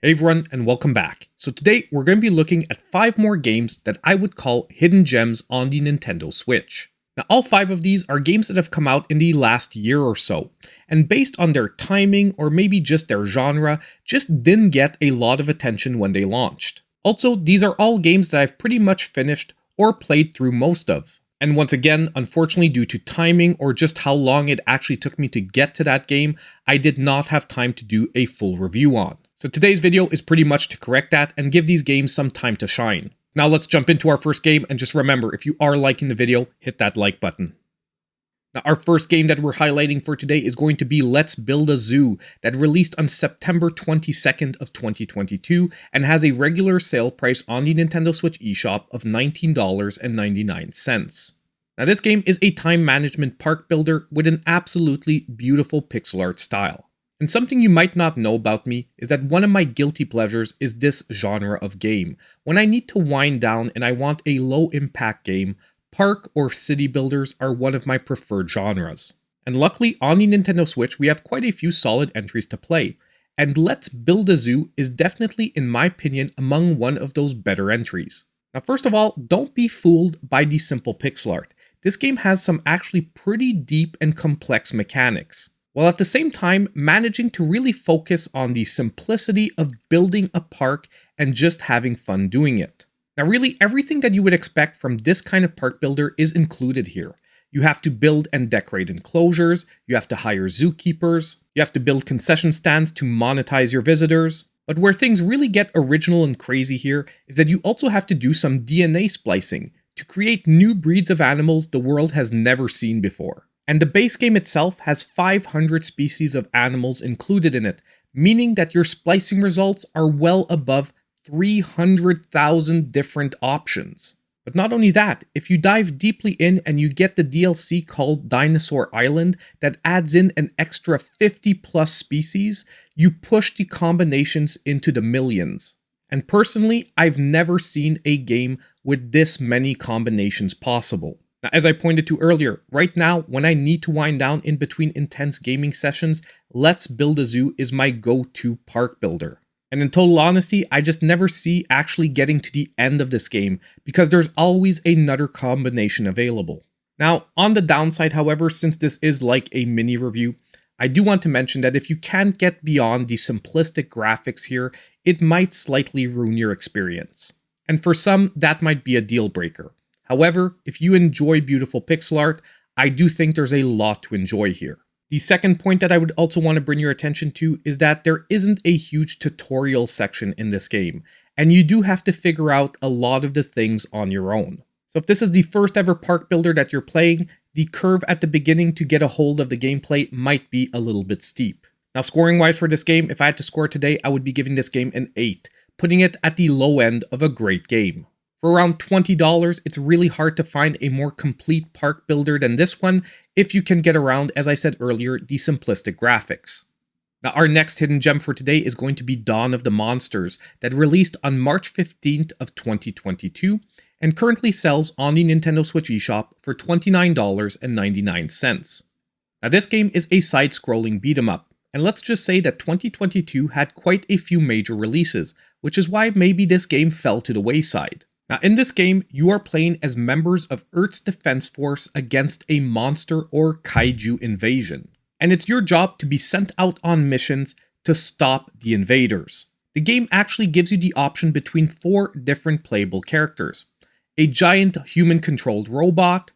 Hey everyone, and welcome back. So today we're going to be looking at 5 more games that I would call hidden gems on the Nintendo Switch. Now all 5 of these are games that have come out in the last year or so, and based on their timing or maybe just their genre, just didn't get a lot of attention when they launched. Also, these are all games that I've pretty much finished or played through most of. And once again, unfortunately due to timing or just how long it actually took me to get to that game, I did not have time to do a full review on. So today's video is pretty much to correct that and give these games some time to shine. Now let's jump into our first game, and just remember, if you are liking the video, hit that like button. Now our first game that we're highlighting for today is going to be Let's Build a Zoo, that released on September 22nd of 2022 and has a regular sale price on the Nintendo Switch eShop of $19.99. Now this game is a time management park builder with an absolutely beautiful pixel art style. And something you might not know about me is that one of my guilty pleasures is this genre of game. When I need to wind down and I want a low impact game, park or city builders are one of my preferred genres. And luckily on the Nintendo Switch we have quite a few solid entries to play, and Let's Build a Zoo is definitely, in my opinion, among one of those better entries. Now first of all, don't be fooled by the simple pixel art. This game has some actually pretty deep and complex mechanics, while at the same time managing to really focus on the simplicity of building a park and just having fun doing it. Now really everything that you would expect from this kind of park builder is included here. You have to build and decorate enclosures, you have to hire zookeepers, you have to build concession stands to monetize your visitors. But where things really get original and crazy here is that you also have to do some DNA splicing to create new breeds of animals the world has never seen before. And the base game itself has 500 species of animals included in it, meaning that your splicing results are well above 300,000 different options. But not only that, if you dive deeply in and you get the DLC called Dinosaur Island that adds in an extra 50 plus species, you push the combinations into the millions. And personally, I've never seen a game with this many combinations possible. Now, as I pointed to earlier, right now, when I need to wind down in between intense gaming sessions, Let's Build a Zoo is my go-to park builder. And in total honesty, I just never see actually getting to the end of this game because there's always another combination available. Now, on the downside, however, since this is like a mini review, I do want to mention that if you can't get beyond the simplistic graphics here, it might slightly ruin your experience. And for some, that might be a deal breaker. However, if you enjoy beautiful pixel art, I do think there's a lot to enjoy here. The second point that I would also want to bring your attention to is that there isn't a huge tutorial section in this game, and you do have to figure out a lot of the things on your own. So if this is the first ever park builder that you're playing, the curve at the beginning to get a hold of the gameplay might be a little bit steep. Now scoring wise for this game, if I had to score today, I would be giving this game an 8, putting it at the low end of a great game. For around $20, it's really hard to find a more complete park builder than this one if you can get around, as I said earlier, the simplistic graphics. Now our next hidden gem for today is going to be Dawn of the Monsters, that released on March 15th of 2022 and currently sells on the Nintendo Switch eShop for $29.99. Now this game is a side-scrolling beat-em-up, and let's just say that 2022 had quite a few major releases, which is why maybe this game fell to the wayside. Now in this game, you are playing as members of Earth's Defense Force against a monster or kaiju invasion. And it's your job to be sent out on missions to stop the invaders. The game actually gives you the option between 4 different playable characters. A giant human-controlled robot,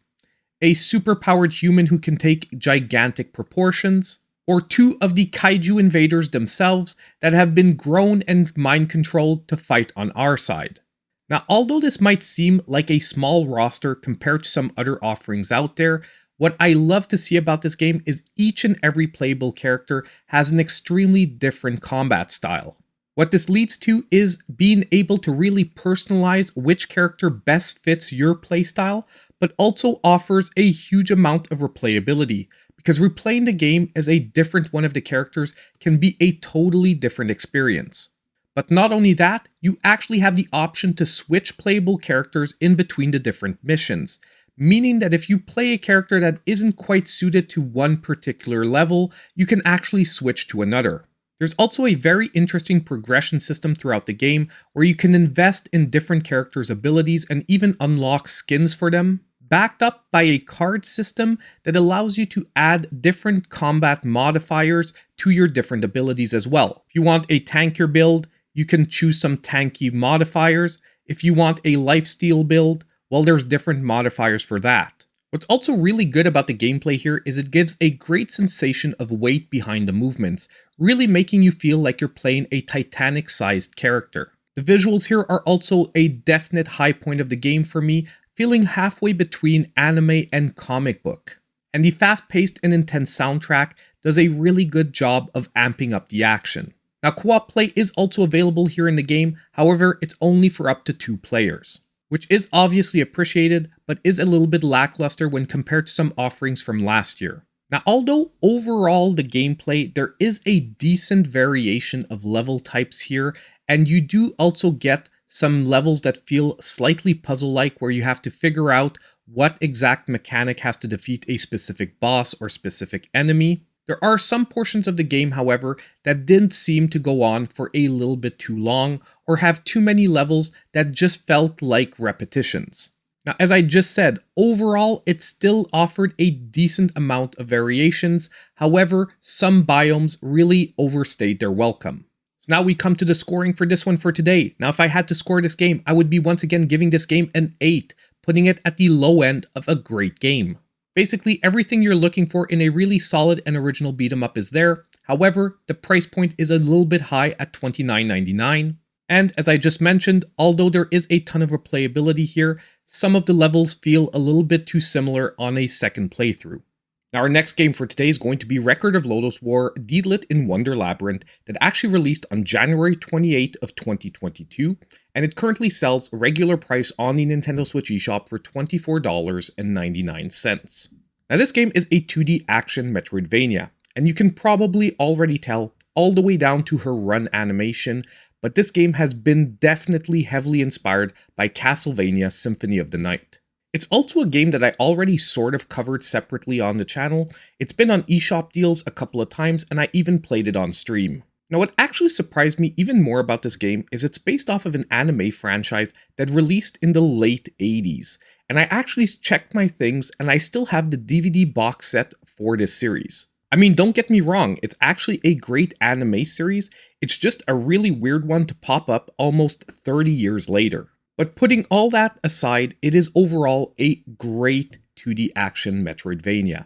a super-powered human who can take gigantic proportions, or 2 of the kaiju invaders themselves that have been grown and mind-controlled to fight on our side. Now, although this might seem like a small roster compared to some other offerings out there, what I love to see about this game is each and every playable character has an extremely different combat style. What this leads to is being able to really personalize which character best fits your playstyle, but also offers a huge amount of replayability, because replaying the game as a different one of the characters can be a totally different experience. But not only that, you actually have the option to switch playable characters in between the different missions, meaning that if you play a character that isn't quite suited to one particular level, you can actually switch to another. There's also a very interesting progression system throughout the game where you can invest in different characters' abilities and even unlock skins for them, backed up by a card system that allows you to add different combat modifiers to your different abilities as well. If you want a tankier build, you can choose some tanky modifiers. If you want a lifesteal build, well, there's different modifiers for that. What's also really good about the gameplay here is it gives a great sensation of weight behind the movements, really making you feel like you're playing a Titanic-sized character. The visuals here are also a definite high point of the game for me, feeling halfway between anime and comic book. And the fast-paced and intense soundtrack does a really good job of amping up the action. Now, co-op play is also available here in the game, however, it's only for up to 2 players, which is obviously appreciated, but is a little bit lackluster when compared to some offerings from last year. Now, although overall the gameplay, there is a decent variation of level types here, and you do also get some levels that feel slightly puzzle-like where you have to figure out what exact mechanic has to defeat a specific boss or specific enemy. There are some portions of the game, however, that didn't seem to go on for a little bit too long or have too many levels that just felt like repetitions. Now, as I just said, overall, it still offered a decent amount of variations. However, some biomes really overstayed their welcome. So now we come to the scoring for this one for today. Now, if I had to score this game, I would be once again giving this game an 8, putting it at the low end of a great game. Basically, everything you're looking for in a really solid and original beat 'em up is there. However, the price point is a little bit high at $29.99. And as I just mentioned, although there is a ton of replayability here, some of the levels feel a little bit too similar on a second playthrough. Now, our next game for today is going to be Record of Lodoss War Deedlit in Wonder Labyrinth that actually released on January 28th of 2022, and it currently sells regular price on the Nintendo Switch eShop for $24.99. Now, this game is a 2D action Metroidvania, and you can probably already tell all the way down to her run animation, but this game has been definitely heavily inspired by Castlevania Symphony of the Night. It's also a game that I already sort of covered separately on the channel. It's been on eShop deals a couple of times, and I even played it on stream. Now, what actually surprised me even more about this game is it's based off of an anime franchise that released in the late 80s, and I actually checked my things and I still have the DVD box set for this series. I mean, don't get me wrong, it's actually a great anime series, it's just a really weird one to pop up almost 30 years later. But putting all that aside, it is overall a great 2D action Metroidvania.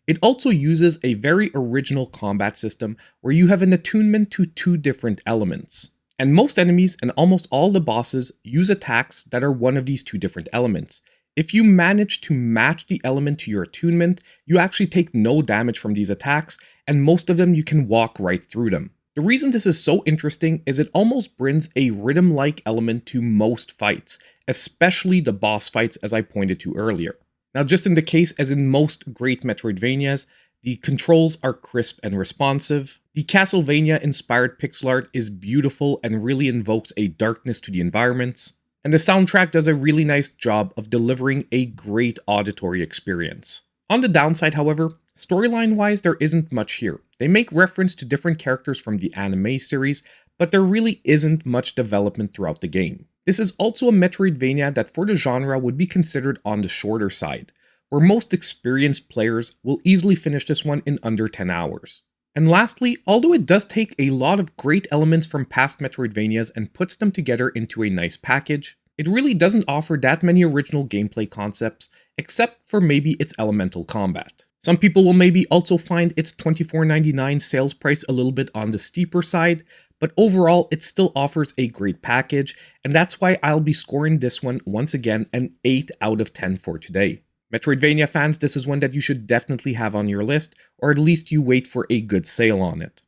It also uses a very original combat system where you have an attunement to 2 different elements. And most enemies and almost all the bosses use attacks that are one of these 2 different elements. If you manage to match the element to your attunement, you actually take no damage from these attacks, and most of them you can walk right through them. The reason this is so interesting is it almost brings a rhythm-like element to most fights, especially the boss fights as I pointed to earlier. Now, just in the case as in most great Metroidvanias, the controls are crisp and responsive. The Castlevania-inspired pixel art is beautiful and really invokes a darkness to the environments. And the soundtrack does a really nice job of delivering a great auditory experience. On the downside, however, storyline-wise, there isn't much here. They make reference to different characters from the anime series, but there really isn't much development throughout the game. This is also a Metroidvania that for the genre would be considered on the shorter side, where most experienced players will easily finish this one in under 10 hours. And lastly, although it does take a lot of great elements from past Metroidvanias and puts them together into a nice package, it really doesn't offer that many original gameplay concepts, except for maybe its elemental combat. Some people will maybe also find its $24.99 sales price a little bit on the steeper side, but overall it still offers a great package, and that's why I'll be scoring this one once again an 8 out of 10 for today. Metroidvania fans, this is one that you should definitely have on your list, or at least you wait for a good sale on it.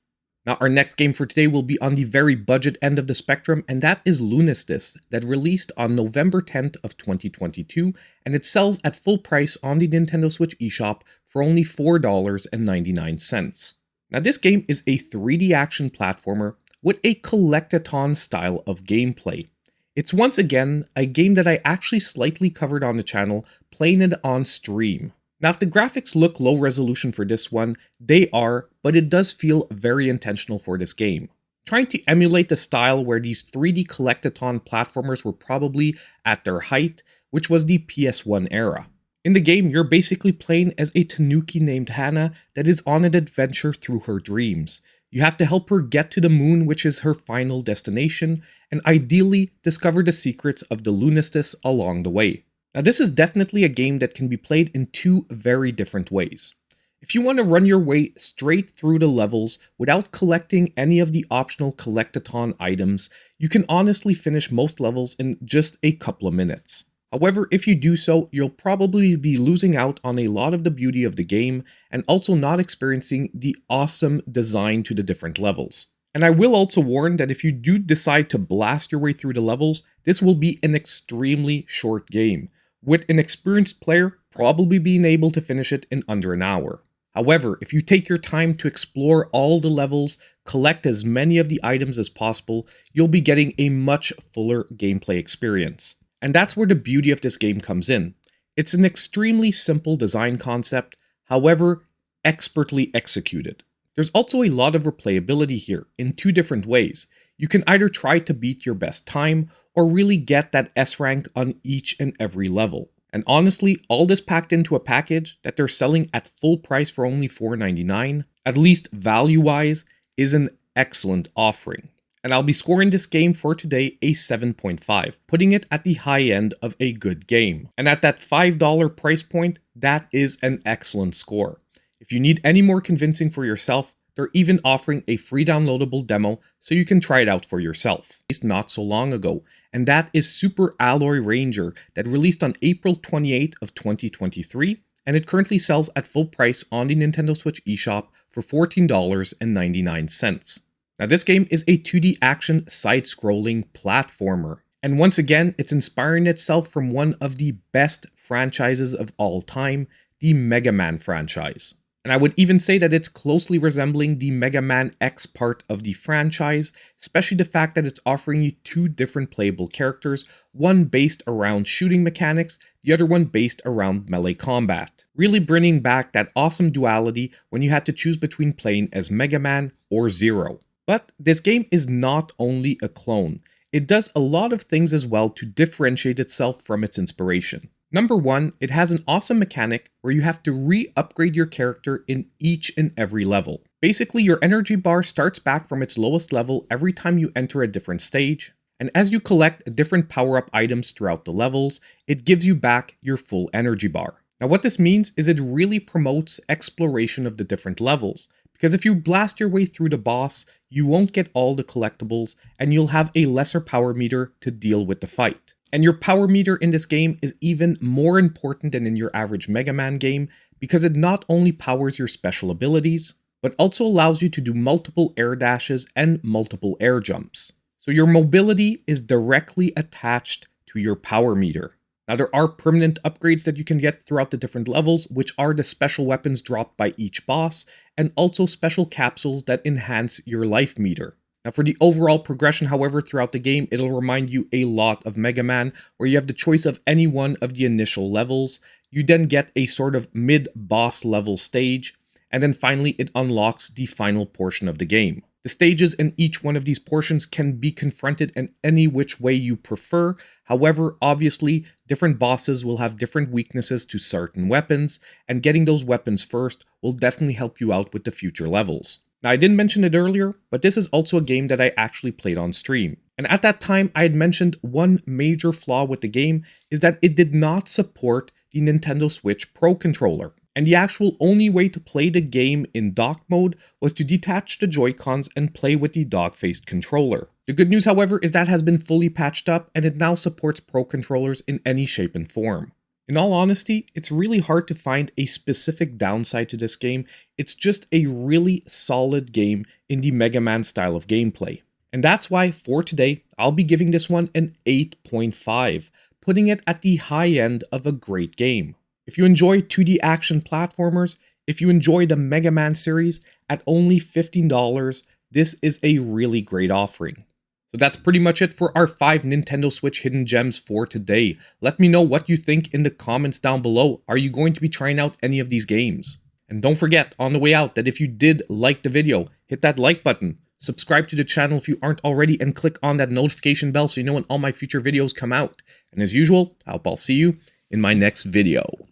Now, our next game for today will be on the very budget end of the spectrum, and that is Lunistice, that released on November 10th of 2022, and it sells at full price on the Nintendo Switch eShop for only $4.99. Now, this game is a 3D action platformer with a collectathon style of gameplay. It's once again a game that I actually slightly covered on the channel, playing it on stream. Now, if the graphics look low resolution for this one, they are, but it does feel very intentional for this game. Trying to emulate the style where these 3D collectathon platformers were probably at their height, which was the PS1 era. In the game, you're basically playing as a tanuki named Hannah that is on an adventure through her dreams. You have to help her get to the moon, which is her final destination, and ideally discover the secrets of the Lunistice along the way. Now, this is definitely a game that can be played in two very different ways. If you want to run your way straight through the levels without collecting any of the optional collectathon items, you can honestly finish most levels in just a couple of minutes. However, if you do so, you'll probably be losing out on a lot of the beauty of the game and also not experiencing the awesome design to the different levels. And I will also warn that if you do decide to blast your way through the levels, this will be an extremely short game, with an experienced player probably being able to finish it in under an hour. However, if you take your time to explore all the levels, collect as many of the items as possible, you'll be getting a much fuller gameplay experience. And that's where the beauty of this game comes in. It's an extremely simple design concept, however, expertly executed. There's also a lot of replayability here in two different ways. You can either try to beat your best time, or really get that S rank on each and every level. And honestly, all this packed into a package that they're selling at full price for only $4.99, at least value-wise, is an excellent offering. And I'll be scoring this game for today a 7.5, putting it at the high end of a good game. And at that $5 price point, that is an excellent score. If you need any more convincing for yourself, they're even offering a free downloadable demo so you can try it out for yourself. It's not so long ago, and that is Super Alloy Ranger that released on April 28th of 2023, and it currently sells at full price on the Nintendo Switch eShop for $14.99. Now, this game is a 2D action side-scrolling platformer. And once again, it's inspiring itself from one of the best franchises of all time, the Mega Man franchise. And I would even say that it's closely resembling the Mega Man X part of the franchise, especially the fact that it's offering you two different playable characters, one based around shooting mechanics, the other one based around melee combat. Really bringing back that awesome duality when you had to choose between playing as Mega Man or Zero. But this game is not only a clone, it does a lot of things as well to differentiate itself from its inspiration. Number one, it has an awesome mechanic where you have to re-upgrade your character in each and every level. Basically, your energy bar starts back from its lowest level every time you enter a different stage, and as you collect different power-up items throughout the levels, it gives you back your full energy bar. Now what this means is it really promotes exploration of the different levels, because if you blast your way through the boss, you won't get all the collectibles, and you'll have a lesser power meter to deal with the fight. And your power meter in this game is even more important than in your average Mega Man game, because it not only powers your special abilities, but also allows you to do multiple air dashes and multiple air jumps. So your mobility is directly attached to your power meter. Now there are permanent upgrades that you can get throughout the different levels, which are the special weapons dropped by each boss, and also special capsules that enhance your life meter. Now for the overall progression, however, throughout the game, it'll remind you a lot of Mega Man, where you have the choice of any one of the initial levels. You then get a sort of mid-boss level stage, and then finally it unlocks the final portion of the game. The stages in each one of these portions can be confronted in any which way you prefer. However, obviously, different bosses will have different weaknesses to certain weapons, and getting those weapons first will definitely help you out with the future levels. Now, I didn't mention it earlier, but this is also a game that I actually played on stream. And at that time, I had mentioned one major flaw with the game is that it did not support the Nintendo Switch Pro controller. And the actual only way to play the game in dock mode was to detach the Joy-Cons and play with the dog-faced controller. The good news, however, is that has been fully patched up, and it now supports Pro controllers in any shape and form. In all honesty, it's really hard to find a specific downside to this game. It's just a really solid game in the Mega Man style of gameplay. And that's why, for today, I'll be giving this one an 8.5, putting it at the high end of a great game. If you enjoy 2D action platformers, if you enjoy the Mega Man series, at only $15, this is a really great offering. So that's pretty much it for our 5 Nintendo Switch hidden gems for today. Let me know what you think in the comments down below. Are you going to be trying out any of these games? And don't forget, on the way out, that if you did like the video, hit that like button, subscribe to the channel if you aren't already, and click on that notification bell so you know when all my future videos come out. And as usual, I hope I'll see you in my next video.